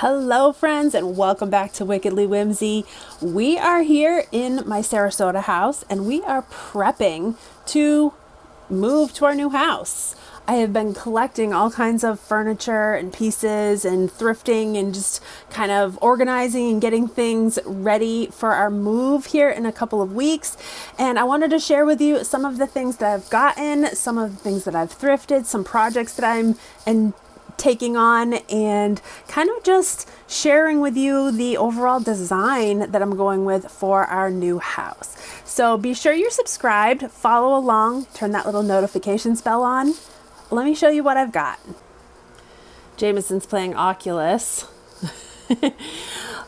Hello friends, and welcome back to Wickedly Whimsy. We are here in my Sarasota house and we are prepping to move to our new house. I have been collecting all kinds of furniture and pieces and thrifting and just kind of organizing and getting things ready for our move here in a couple of weeks. And I wanted to share with you some of the things that I've gotten, some of the things that I've thrifted, some projects that I'm taking on, and kind of just sharing with you the overall design that I'm going with for our new house. So be sure you're subscribed, follow along, turn that little notifications bell on. Let me show you what I've got. Jameson's playing Oculus.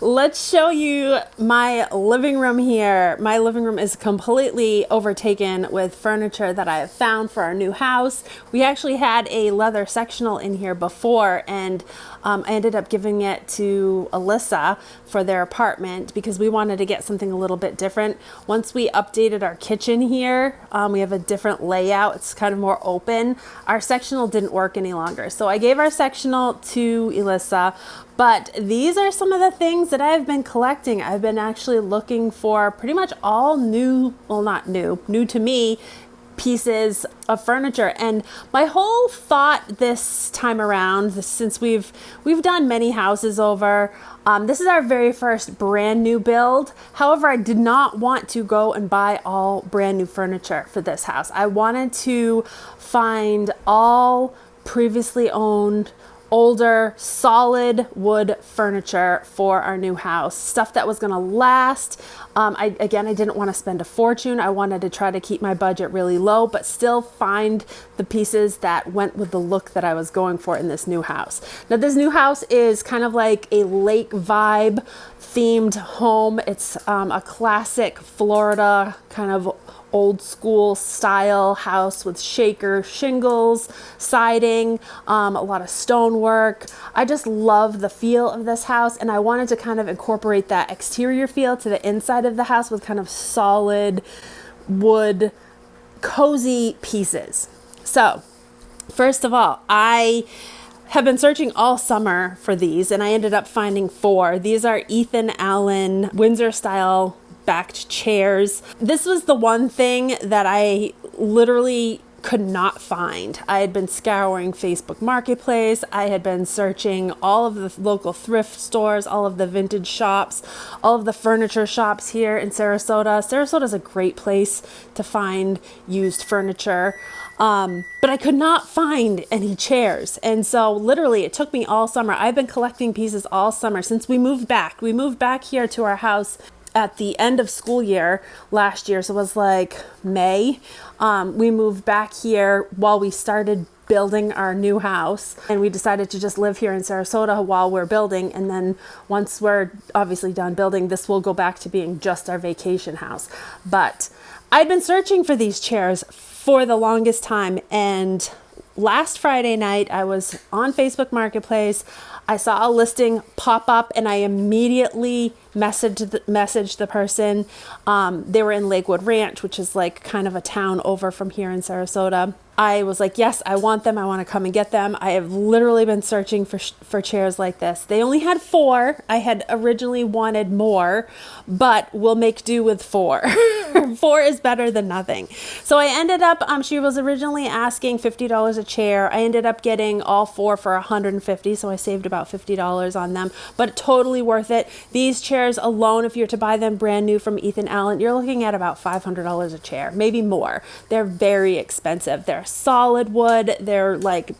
Let's show you my living room here. My living room is completely overtaken with furniture that I have found for our new house. We actually had a leather sectional in here before, and I ended up giving it to Alyssa for their apartment because we wanted to get something a little bit different. Once we updated our kitchen here, we have a different layout. It's kind of more open. Our sectional didn't work any longer, so I gave our sectional to Alyssa. But these are some of the things that I've been collecting. I've been actually looking for pretty much all new, well, not new to me, pieces of furniture. And my whole thought this time around, since we've done many houses over, this is our very first brand new build. However, I did not want to go and buy all brand new furniture for this house. I wanted to find all previously owned, older, solid wood furniture for our new house, stuff that was going to last. I didn't want to spend a fortune. I wanted to try to keep my budget really low, but still find the pieces that went with the look that I was going for in this new house. Now, this new house is kind of like a lake vibe themed home. It's a classic Florida kind of old school style house with shaker shingles, siding, a lot of stonework. I just love the feel of this house, and I wanted to kind of incorporate that exterior feel to the inside of the house with kind of solid wood, cozy pieces. So, first of all, I have been searching all summer for these, and I ended up finding 4. These are Ethan Allen Windsor style backed chairs. This was the one thing that I literally could not find. I had been scouring Facebook Marketplace. I had been searching all of the local thrift stores, all of the vintage shops, all of the furniture shops here in Sarasota. Sarasota is a great place to find used furniture. But I could not find any chairs. And so literally it took me all summer. I've been collecting pieces all summer since we moved back. We moved back here to our house at the end of school year last year. So it was like May. We moved back here while we started building our new house, and we decided to just live here in Sarasota while we're building. And then once we're obviously done building, this will go back to being just our vacation house. But I'd been searching for these chairs for the longest time, and last Friday night I was on Facebook Marketplace. I saw a listing pop up and I immediately messaged the person. They were in Lakewood Ranch, which is like kind of a town over from here in Sarasota. I was like, yes, I want them. I want to come and get them. I have literally been searching for chairs like this. They only had 4. I had originally wanted more, but we'll make do with 4. 4 is better than nothing. So I ended up, she was originally asking $50 a chair. I ended up getting all 4 for $150. So I saved about $50 on them, but totally worth it. These chairs alone, if you're to buy them brand new from Ethan Allen, you're looking at about $500 a chair, maybe more. They're very expensive. They're solid wood. They're like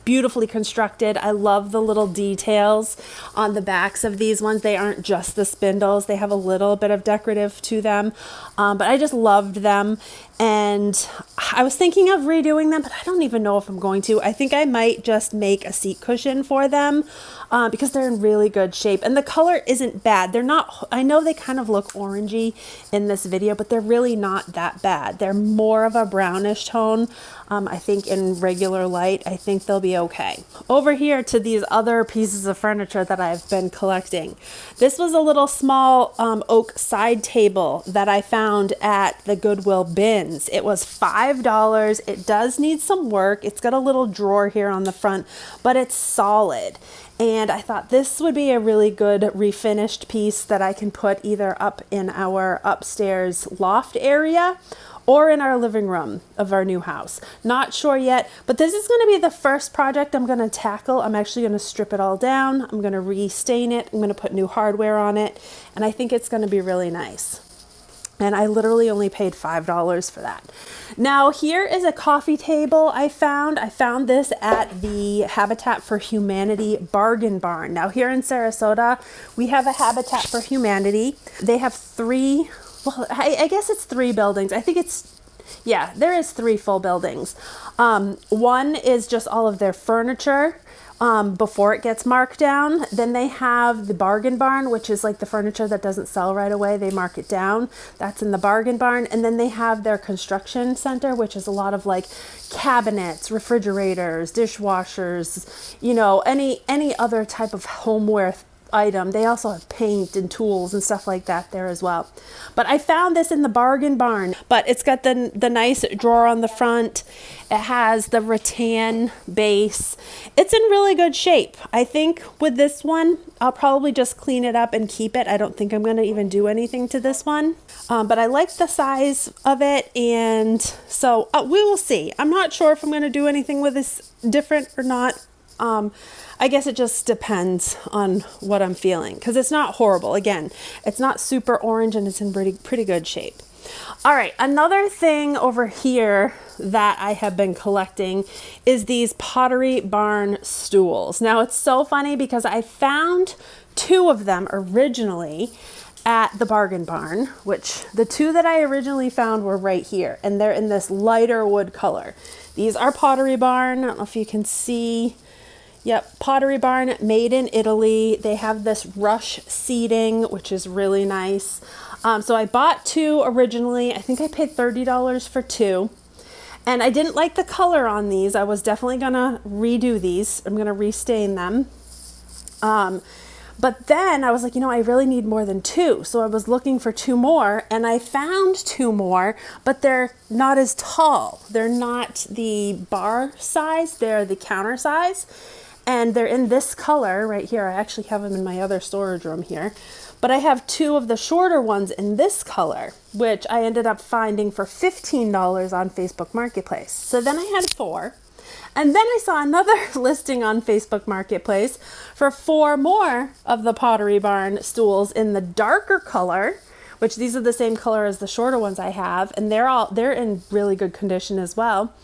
beautifully constructed. I love the little details on the backs of these ones. They aren't just the spindles. They have a little bit of decorative to them, but I just loved them. And I was thinking of redoing them, but I don't even know if I'm going to. I think I might just make a seat cushion for them because they're in really good shape. And the color isn't bad. They're not, I know they kind of look orangey in this video, but they're really not that bad. They're more of a brownish tone. I think in regular light, I think think they'll be okay. Over here to these other pieces of furniture that I've been collecting. This was a little small oak side table that I found at the Goodwill bins. It was $5. It does need some work. It's got a little drawer here on the front, but it's solid. And I thought this would be a really good refinished piece that I can put either up in our upstairs loft area or in our living room of our new house. Not sure yet, but this is going to be the first project I'm going to tackle. I'm actually going to strip it all down. I'm going to restain it. I'm going to put new hardware on it, and I think it's going to be really nice. And I literally only paid $5 for that. Now here is a coffee table I found. I found this at the Habitat for Humanity bargain barn. Now here in Sarasota, we have a Habitat for Humanity. They have three, well, I guess it's three buildings. I think it's, yeah, there is three full buildings. One is just all of their furniture. Before it gets marked down. Then they have the bargain barn, which is like the furniture that doesn't sell right away. They mark it down. That's in the bargain barn. And then they have their construction center, which is a lot of like cabinets, refrigerators, dishwashers, you know, any other type of homeware item. They also have paint and tools and stuff like that there as well. But I found this in the bargain barn, but it's got the nice drawer on the front. It has the rattan base. It's in really good shape. I think with this one, I'll probably just clean it up and keep it. I don't think I'm going to even do anything to this one. But I like the size of it. And so we will see. I'm not sure if I'm going to do anything with this different or not. I guess it just depends on what I'm feeling, because it's not horrible. Again, it's not super orange and it's in pretty good shape. All right, another thing over here that I have been collecting is these Pottery Barn stools. Now it's so funny because I found two of them originally at the bargain barn, which the two that I originally found were right here, and they're in this lighter wood color. These are Pottery Barn. I don't know if you can see. Yep, Pottery Barn, made in Italy. They have this rush seating, which is really nice. So I bought two originally. I think I paid $30 for two. And I didn't like the color on these. I was definitely going to redo these. I'm going to restain them. But then I was like, you know, I really need more than two. So I was looking for two more, and I found two more, but they're not as tall. They're not the bar size. They're the counter size. And they're in this color right here. I actually have them in my other storage room here. But I have two of the shorter ones in this color, which I ended up finding for $15 on Facebook Marketplace. So then I had four. And then I saw another listing on Facebook Marketplace for four more of the Pottery Barn stools in the darker color, which these are the same color as the shorter ones I have. And they're in really good condition as well.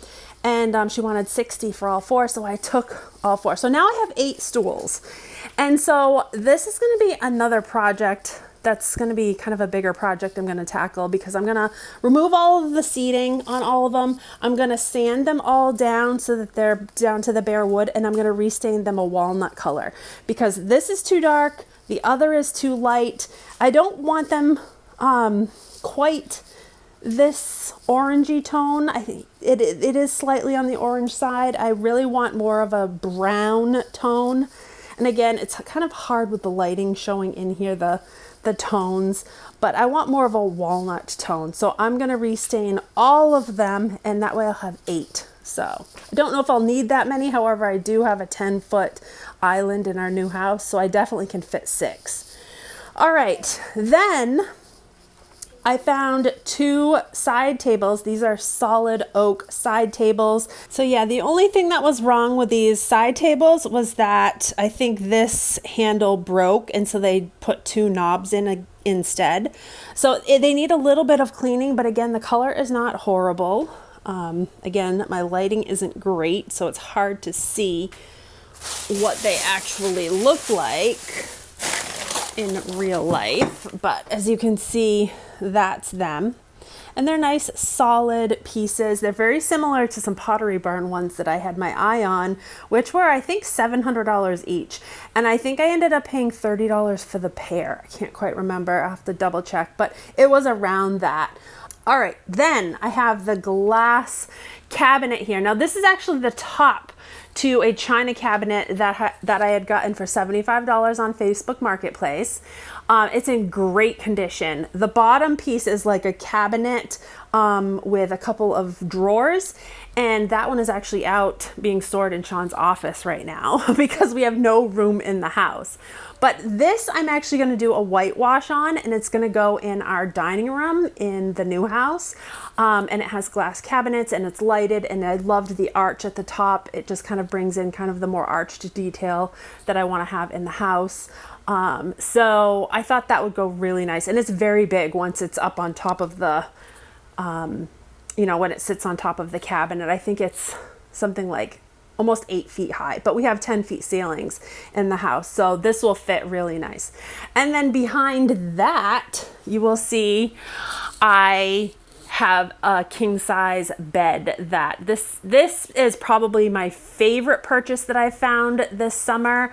And she wanted $60 for all four, so I took all four. So now I have 8 stools. And so this is going to be another project that's going to be kind of a bigger project I'm going to tackle, because I'm going to remove all of the seating on all of them. I'm going to sand them all down so that they're down to the bare wood, and I'm going to restain them a walnut color, because this is too dark, the other is too light. I don't want them quite this orangey tone. I think it is slightly on the orange side. I really want more of a brown tone. And again, it's kind of hard with the lighting showing in here, the tones, but I want more of a walnut tone. So I'm going to restain all of them, and that way I'll have 8. So I don't know if I'll need that many. However, I do have a 10-foot island in our new house, so I definitely can fit 6. All right, then I found 2 side tables. These are solid oak side tables. So yeah, the only thing that was wrong with these side tables was that I think this handle broke, and so they put 2 knobs in instead. So they need a little bit of cleaning, but again, the color is not horrible. Again, my lighting isn't great, so it's hard to see what they actually look like in real life, but as you can see, that's them. And they're nice solid pieces. They're very similar to some Pottery Barn ones that I had my eye on, which were I think $700 each. And I think I ended up paying $30 for the pair. I can't quite remember, I'll have to double check, but it was around that. All right, then I have the glass cabinet here. Now this is actually the top to a china cabinet that I had gotten for $75 on Facebook Marketplace. It's in great condition. The bottom piece is like a cabinet with a couple of drawers, and that one is actually out being stored in Sean's office right now because we have no room in the house. But this I'm actually going to do a whitewash on, and it's going to go in our dining room in the new house. And it has glass cabinets and it's lighted, and I loved the arch at the top. It just kind of brings in kind of the more arched detail that I want to have in the house. So I thought that would go really nice, and it's very big once it's up on top of the, you know, when it sits on top of the cabinet. I think it's something like almost 8 feet high, but we have 10 feet ceilings in the house, so this will fit really nice. And then behind that, you will see I have a king size bed. That this is probably my favorite purchase that I found this summer.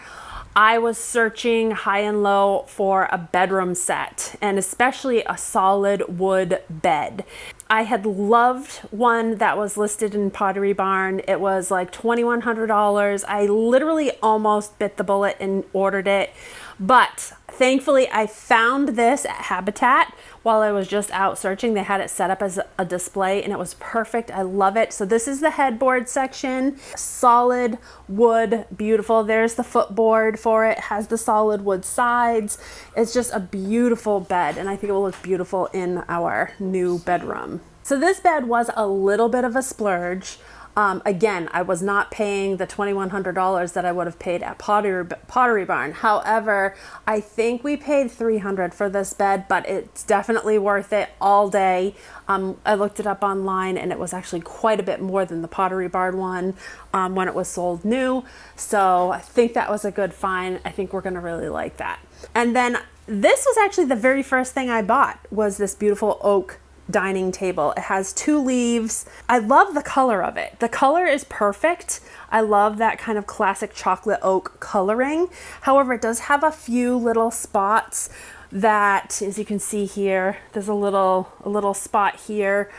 I was searching high and low for a bedroom set, and especially a solid wood bed. I had loved one that was listed in Pottery Barn. It was like $2,100. I literally almost bit the bullet and ordered it, but thankfully I found this at Habitat while I was just out searching. They had it set up as a display, and it was perfect. I love it. So this is the headboard section, solid wood, beautiful. There's the footboard for it, has the solid wood sides. It's just a beautiful bed, and I think it will look beautiful in our new bedroom. So this bed was a little bit of a splurge. Again, I was not paying the $2,100 that I would have paid at Pottery Barn. However, I think we paid $300 for this bed, but it's definitely worth it all day. I looked it up online, and it was actually quite a bit more than the Pottery Barn one when it was sold new. So I think that was a good find. I think we're going to really like that. And then this was actually the very first thing I bought, was this beautiful oak dining table. It has 2 leaves. I love the color of it. The color is perfect. I love that kind of classic chocolate oak coloring. However, it does have a few little spots that, as you can see here, there's a little spot here.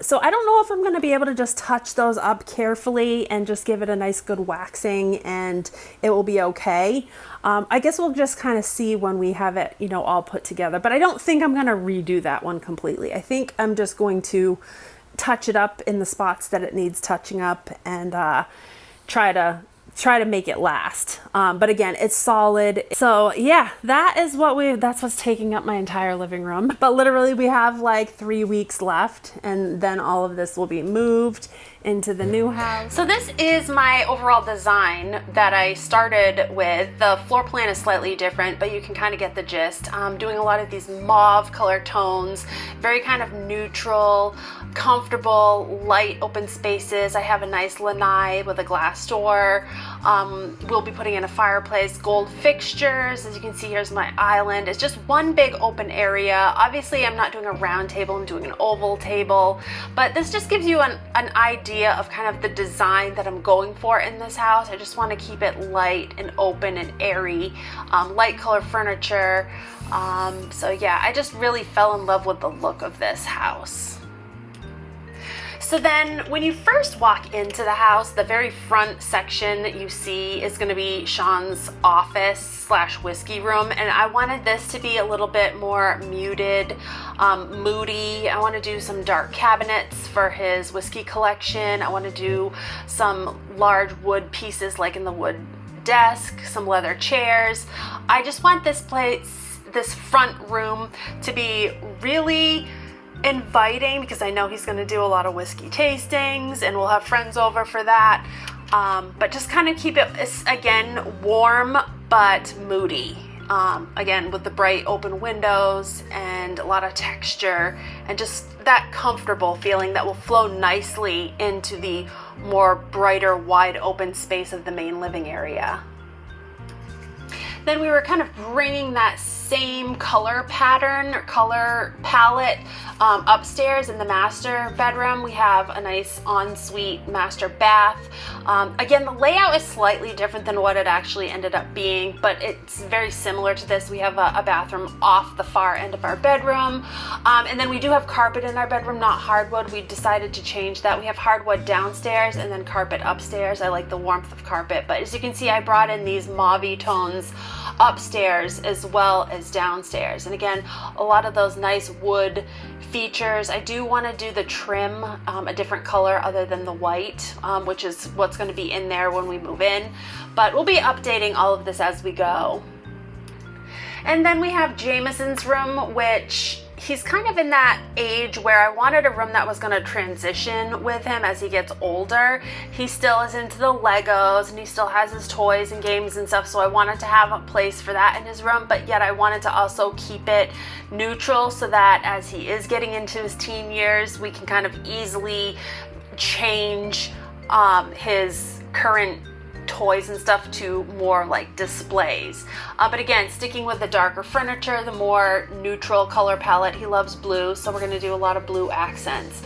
So I don't know if I'm going to be able to just touch those up carefully and just give it a nice good waxing, and it will be okay. I guess we'll just kind of see when we have it, you know, all put together. But I don't think I'm going to redo that one completely. I think I'm just going to touch it up in the spots that it needs touching up, and try to make it last. But again, it's solid. So yeah, that's what's taking up my entire living room. But literally we have like 3 weeks left, and then all of this will be moved into the new house. So this is my overall design that I started with. The floor plan is slightly different, but you can kind of get the gist. I'm doing a lot of these mauve color tones, very kind of neutral, comfortable, light open spaces. I have a nice lanai with a glass door. We'll be putting in a fireplace, gold fixtures. As you can see, here's my island. It's just one big open area. Obviously, I'm not doing a round table, I'm doing an oval table, but this just gives you an idea of kind of the design that I'm going for in this house. I just want to keep it light and open and airy, light color furniture. So yeah, I just really fell in love with the look of this house. So then when you first walk into the house, the very front section that you see is going to be Sean's office / whiskey room, and I wanted this to be a little bit more muted, moody. I want to do some dark cabinets for his whiskey collection. I want to do some large wood pieces like in the wood desk, some leather chairs. I just want this front room to be really inviting, because I know he's going to do a lot of whiskey tastings and we'll have friends over for that, but just kind of keep it, again, warm but moody, again with the bright open windows and a lot of texture and just that comfortable feeling that will flow nicely into the more brighter wide open space of the main living area. Then we were kind of bringing that same color pattern or color palette upstairs in the master bedroom. We have a nice ensuite master bath. Again, the layout is slightly different than what it actually ended up being, but it's very similar to this. We have a bathroom off the far end of our bedroom. And then we do have carpet in our bedroom, not hardwood. We decided to change that. We have hardwood downstairs and then carpet upstairs. I like the warmth of carpet, but as you can see, I brought in these mauve tones upstairs as well as downstairs. And again, a lot of those nice wood features. I do want to do the trim a different color other than the white, which is what's going to be in there when we move in, but we'll be updating all of this as we go. And then we have Jameson's room, which he's kind of in that age where I wanted a room that was going to transition with him as he gets older. He still is into the Legos and he still has his toys and games and stuff, so I wanted to have a place for that in his room, but yet I wanted to also keep it neutral so that as he is getting into his teen years, we can kind of easily change his current toys and stuff to more like displays. But again, sticking with the darker furniture, the more neutral color palette. He loves blue, so we're going to do a lot of blue accents.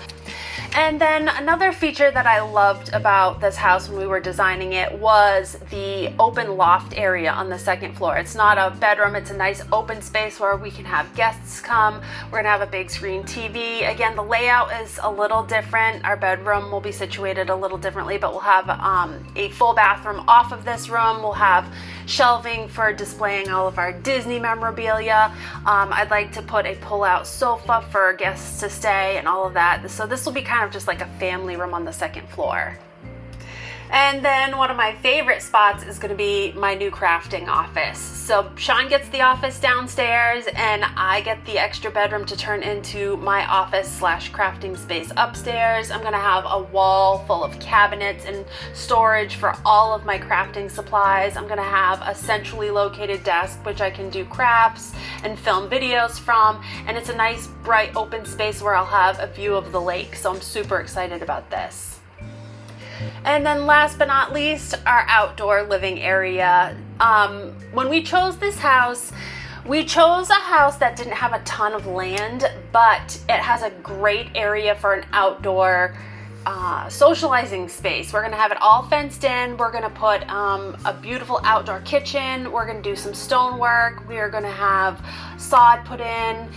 And then another feature that I loved about this house when we were designing it was the open loft area on the second floor. It's not a bedroom, it's a nice open space where we can have guests come. We're gonna have a big screen TV. Again, the layout is a little different. Our bedroom will be situated a little differently, but we'll have a full bathroom off of this room. We'll have shelving for displaying all of our Disney memorabilia. I'd like to put a pull-out sofa for guests to stay and all of that. So this will be kind of just like a family room on the second floor. And then one of my favorite spots is going to be my new crafting office. So Sean gets the office downstairs and I get the extra bedroom to turn into my office slash crafting space upstairs. I'm going to have a wall full of cabinets and storage for all of my crafting supplies. I'm going to have a centrally located desk which I can do crafts and film videos from, and it's a nice bright open space where I'll have a view of the lake. So I'm super excited about this. And then last but not least, our outdoor living area. When we chose this house, we chose a house that didn't have a ton of land, but it has a great area for an outdoor socializing space. We're gonna have it all fenced in. We're gonna put a beautiful outdoor kitchen. We're gonna do some stonework. We are gonna have sod put in.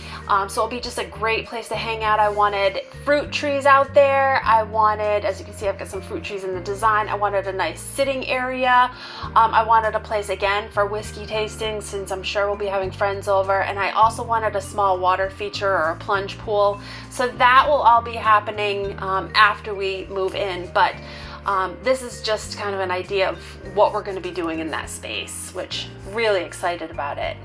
So it'll be just a great place to hang out. I wanted fruit trees out there. I wanted, as you can see, I've got some fruit trees in the design. I wanted a nice sitting area. I wanted a place again for whiskey tasting since I'm sure we'll be having friends over. And I also wanted a small water feature or a plunge pool. So that will all be happening after we move in. But this is just kind of an idea of what we're going to be doing in that space, which really excited about it.